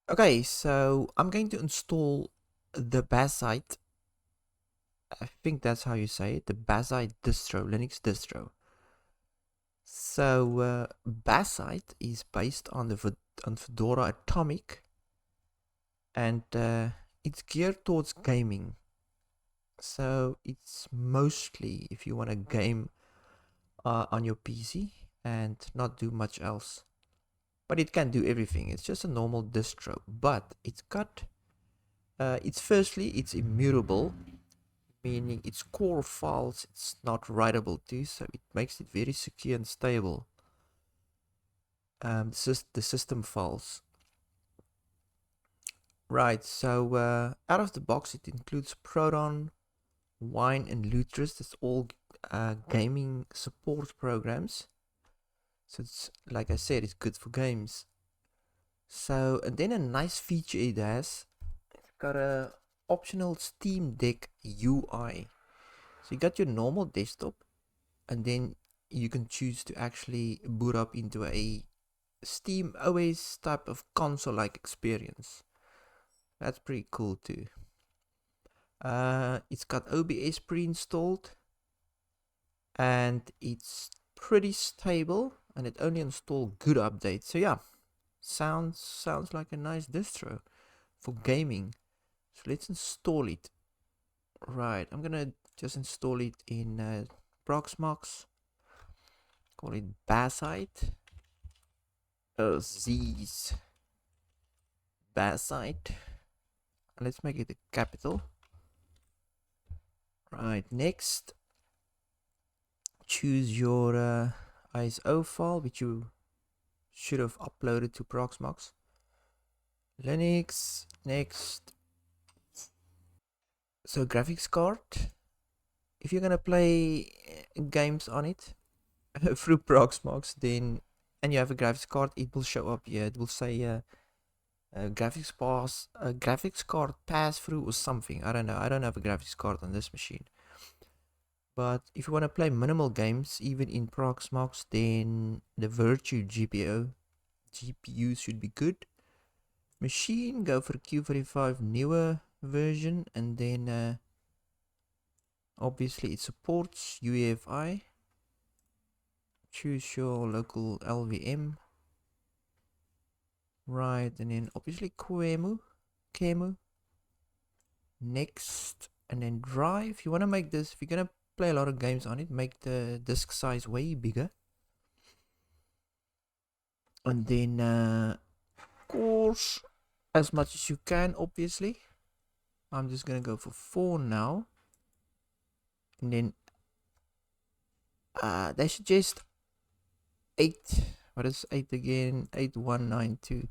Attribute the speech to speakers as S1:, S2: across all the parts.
S1: Okay, so I'm going to install the Bazzite. I think that's how you say it, the Bazzite distro, Linux distro. So Bazzite is based on on Fedora Atomic, and it's geared towards gaming. So it's mostly if you want to game on your PC and not do much else. But it can do everything. It's just a normal distro, but it's got it's immutable, meaning its core files it's not writable to, so it makes it very secure and stable. The system files. Right, so out of the box it includes Proton, Wine, and Lutris. That's all gaming support programs. So it's like I said, it's good for games. So and then a nice feature it has, it's got a optional Steam Deck UI. So you got your normal desktop, and then you can choose to actually boot up into a Steam OS type of console-like experience. That's pretty cool too. It's got OBS pre-installed, and it's pretty stable, and it only installs good updates. So yeah, sounds like a nice distro for gaming. So let's install it. Right, I'm gonna just install it in Proxmox. Call it Bazzite. Oh, Z's Bazzite. Let's make it a capital. Right, next, choose your ISO file, which you should have uploaded to Proxmox. Linux, next. So graphics card. If you're gonna play games on it through Proxmox, then and you have a graphics card, it will show up here. It will say graphics card pass through or something. I don't know. I don't have a graphics card on this machine. But if you want to play minimal games, even in Proxmox, then the Virtue GPU should be good. Machine, go for Q45 newer version, and then obviously it supports UEFI. Choose your local LVM. Right, and then obviously QEMU. Next, and then drive. You want to make this, if you're gonna play a lot of games on it, make the disk size way bigger. And then course as much as you can, obviously. I'm just gonna go for 4 now, and then they suggest 8. What is 8 again? 8192,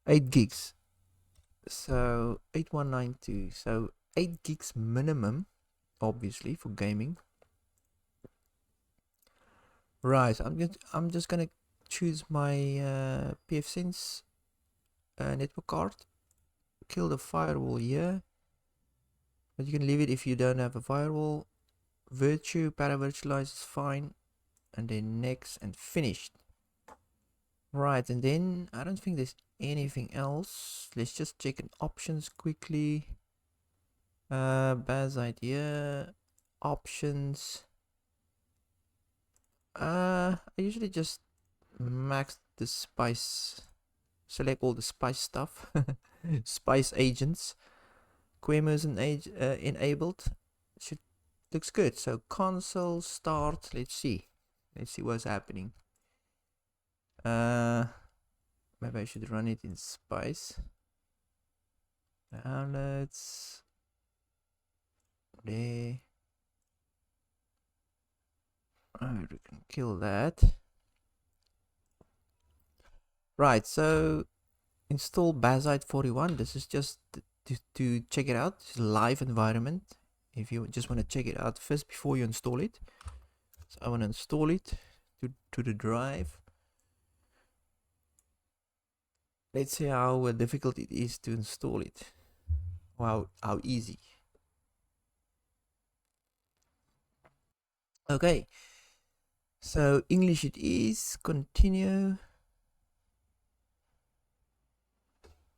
S1: 8 gigs. So 8192, so 8 gigs minimum, obviously, for gaming. Right, so I'm just gonna choose my pfSense network card. Kill the firewall here, but you can leave it if you don't have a firewall. Virtue paravirtualize is fine, and then next and finished. Right, and then I don't think there's anything else. Let's just check in options quickly. Bazzite here, options. I usually just max the spice, select all the spice stuff, spice agents. QEMU is enabled. Should looks good. So console start. Let's see what's happening. Maybe I should run it in spice. Downloads. There. Oh, we can kill that. Right, so install Bazzite 41. This is just to check it out. It's a live environment. If you just want to check it out first before you install it. So I want to install it to the drive. Let's see how difficult it is to install it. Wow, how easy. Okay, so English it is. Continue.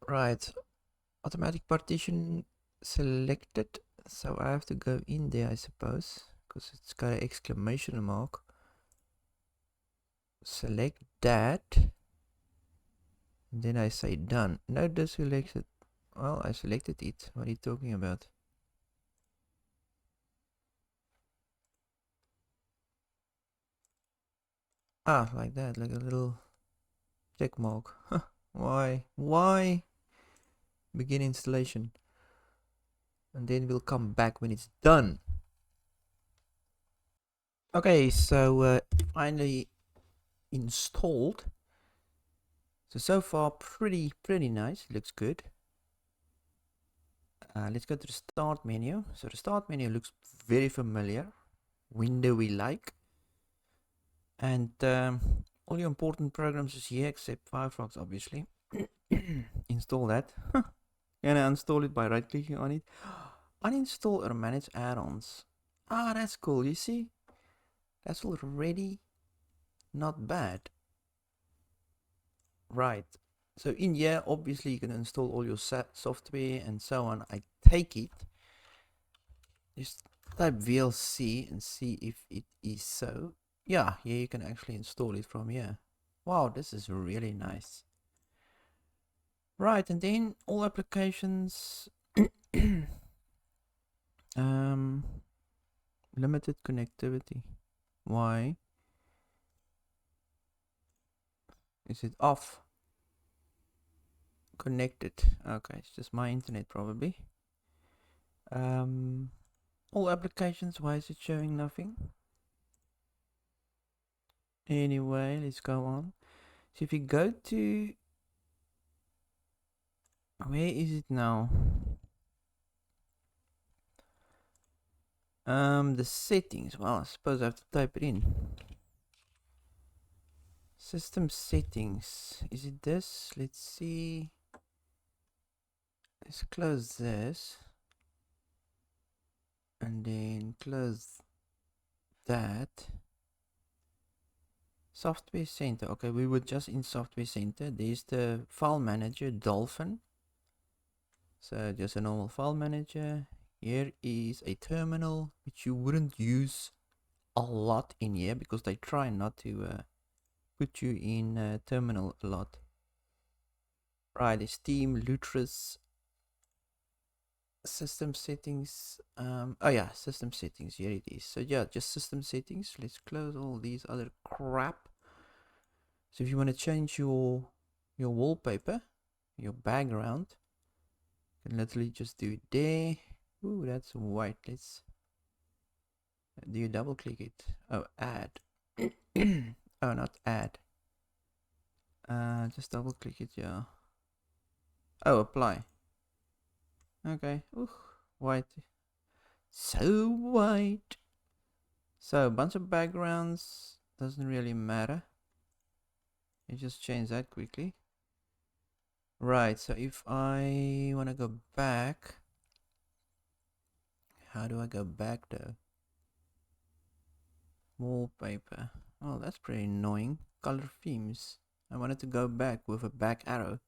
S1: Right, automatic partition selected. So I have to go in there, I suppose, because it's got an exclamation mark. Select that. And then I say done. No, this selected. Well, I selected it. What are you talking about? Ah, like that, like a little check mark. Why? Why? Begin installation. And then we'll come back when it's done. Okay, so finally installed. So far pretty nice. Looks good. Let's go to the start menu. So the start menu looks very familiar. Window we like. And all your important programs is here except Firefox, obviously. Install that. And I uninstall it by right clicking on it. Uninstall or manage add-ons. Ah, that's cool. You see, that's already not bad. Right. So in here, obviously, you can install all your software and so on. I take it. Just type VLC and see if it is so. Yeah, here you can actually install it from here. Wow, this is really nice. Right, and then all applications. Limited connectivity. Why is it off? Connected. Okay, it's just my internet probably. All applications. Why is it showing nothing? Anyway, let's go on. So if you go to, where is it now? The settings. Well, I suppose I have to type it in. System settings. Is it this? Let's see. Let's close this. And then close that. Software Center. Okay, we were just in Software Center. There's the file manager, Dolphin. So just a normal file manager. Here is a terminal, which you wouldn't use a lot in here because they try not to put you in terminal a lot. Right, it's Steam, lutris, system settings. Oh yeah, system settings. Here it is. So yeah, just system settings. Let's close all these other crap. So if you want to change your wallpaper, your background, you can literally just do it there. Ooh, that's white. Let's do you double click it? Oh, add. Oh, not add. Just double click it, yeah. Oh, apply. Okay. Ooh, white. So white. So a bunch of backgrounds doesn't really matter. You just change that quickly. Right. So if I want to go back, how do I go back though? Wallpaper. Oh, that's pretty annoying. Color themes. I wanted to go back with a back arrow.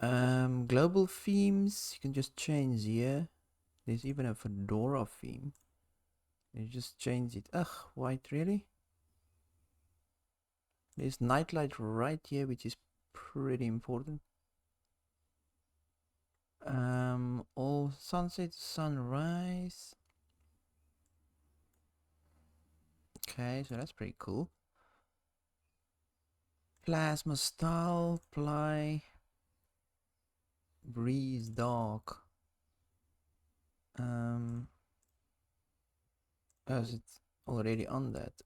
S1: Global themes, you can just change here. There's even a fedora theme. You just change it. Ugh, white, really? There's nightlight right here, which is pretty important. All sunset, sunrise. Okay, so that's pretty cool. Plasma style, apply. Breeze dark. Oh, is it already on that?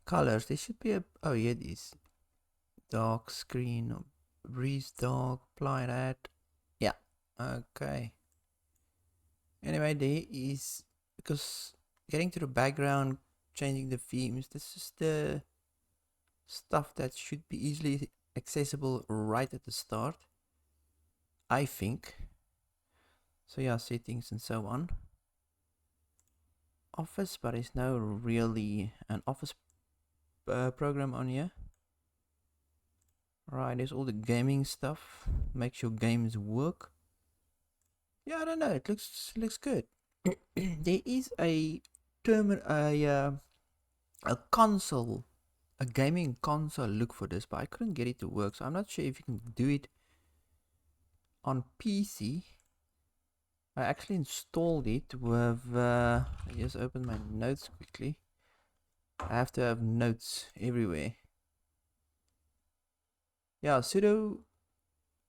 S1: Colors, they should be oh yeah, it is. Dark screen, breeze dark, apply that. Yeah, okay. Anyway, there is, because getting to the background, changing the themes, this is the stuff that should be easily accessible right at the start, I think. So yeah, settings and so on. Office, but it's no really an Office program on here. Right, there's all the gaming stuff. Makes your games work. Yeah, I don't know. It looks good. There is a a console, a gaming console look for this, but I couldn't get it to work. So I'm not sure if you can do it on PC. I actually installed it with. I just opened my notes quickly. I have to have notes everywhere. Yeah, sudo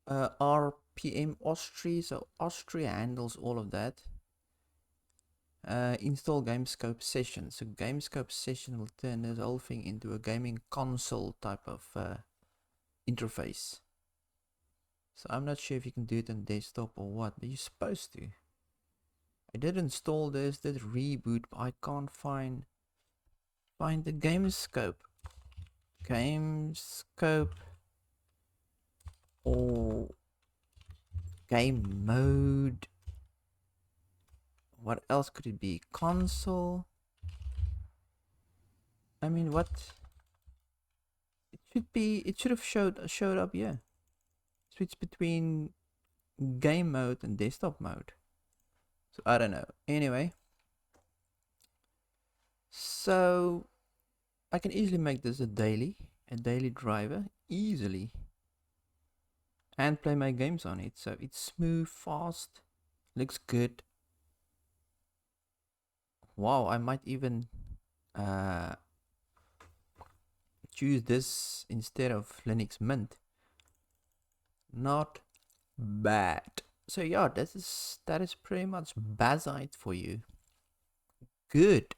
S1: rpm Austria, so Austria handles all of that. Install GameScope session. So GameScope session will turn this whole thing into a gaming console type of interface. So I'm not sure if you can do it on desktop or what, but you're supposed to. I did install this, did reboot, but I can't find the GameScope. GameScope or game mode. What else could it be? Console. I mean, what? It should be. It should have showed up here. Switch between game mode and desktop mode. So I don't know. Anyway, so I can easily make this a daily driver easily, and play my games on it. So it's smooth, fast, looks good. Wow, I might even choose this instead of Linux Mint. Not bad. So yeah, that is pretty much Bazzite for you. Good.